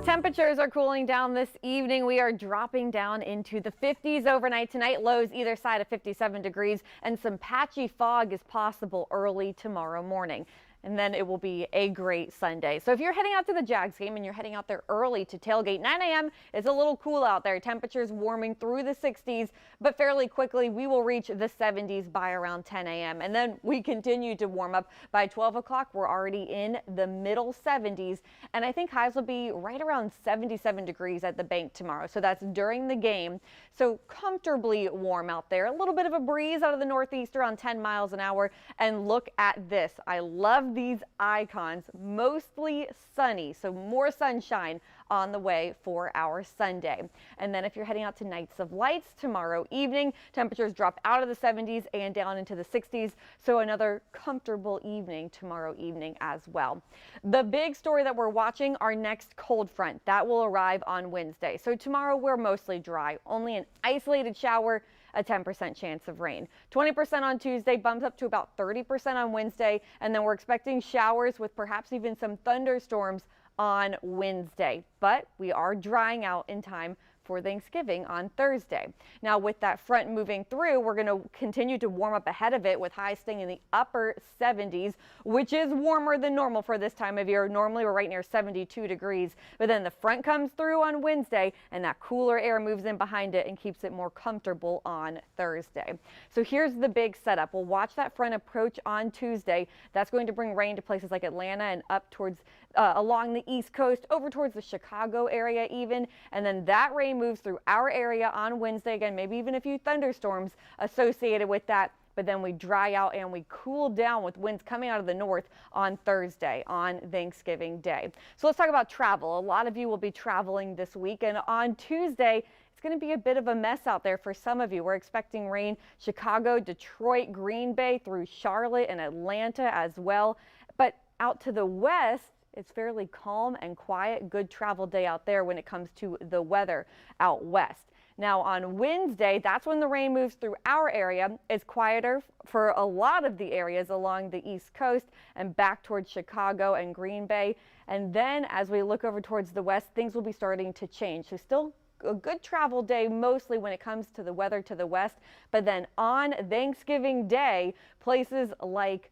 Temperatures are cooling down this evening. We are dropping down into the 50s overnight tonight. Lows either side of 57 degrees, and some patchy fog is possible early tomorrow morning. And then it will be a great Sunday. So if you're heading out to the Jags game and you're heading out there early to tailgate, 9 a.m. is a little cool out there. Temperatures warming through the 60s, but fairly quickly we will reach the 70s by around 10 a.m. And then we continue to warm up. By 12 o'clock, we're already in the middle 70s. And I think highs will be right around 77 degrees at the bank tomorrow. So that's during the game. So comfortably warm out there. A little bit of a breeze out of the northeast around 10 miles an hour. And look at this. I love these icons. Mostly sunny, so more sunshine on the way for our Sunday. And then if you're heading out to Nights of Lights tomorrow evening, temperatures drop out of the 70s and down into the 60s. So another comfortable evening tomorrow evening as well. The big story that we're watching, our next cold front that will arrive on Wednesday. So tomorrow we're mostly dry, only an isolated shower, a 10% chance of rain. 20% on Tuesday, bumps up to about 30% on Wednesday, and then we're expecting showers with perhaps even some thunderstorms on Wednesday. But we are drying out in time for Thanksgiving on Thursday. Now with that front moving through, we're going to continue to warm up ahead of it with highs staying in the upper 70s, which is warmer than normal for this time of year. Normally we're right near 72 degrees, but then the front comes through on Wednesday and that cooler air moves in behind it and keeps it more comfortable on Thursday. So here's the big setup. We'll watch that front approach on Tuesday. That's going to bring rain to places like Atlanta and up towards along the East Coast, over towards the Chicago area even, and then that rain moves through our area on Wednesday again, maybe even a few thunderstorms associated with that. But then we dry out and we cool down with winds coming out of the north on Thursday, on Thanksgiving Day. So let's talk about travel. A lot of you will be traveling this week, and on Tuesday, it's going to be a bit of a mess out there for some of you. We're expecting rain Chicago, Detroit, Green Bay, through Charlotte and Atlanta as well. But out to the west, it's fairly calm and quiet. Good travel day out there when it comes to the weather out west. Now on Wednesday, that's when the rain moves through our area. It's quieter for a lot of the areas along the East Coast and back towards Chicago and Green Bay. And then as we look over towards the west, things will be starting to change. So still a good travel day mostly when it comes to the weather to the west. But then on Thanksgiving Day, places like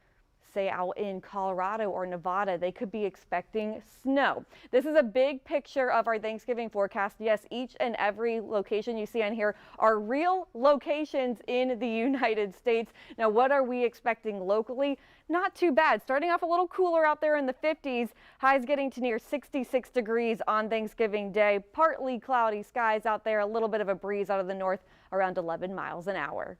say out in Colorado or Nevada, they could be expecting snow. This is a big picture of our Thanksgiving forecast. Yes, each and every location you see on here are real locations in the United States. Now, what are we expecting locally? Not too bad. Starting off a little cooler out there in the 50s, highs getting to near 66 degrees on Thanksgiving Day. Partly cloudy skies out there, a little bit of a breeze out of the north around 11 miles an hour.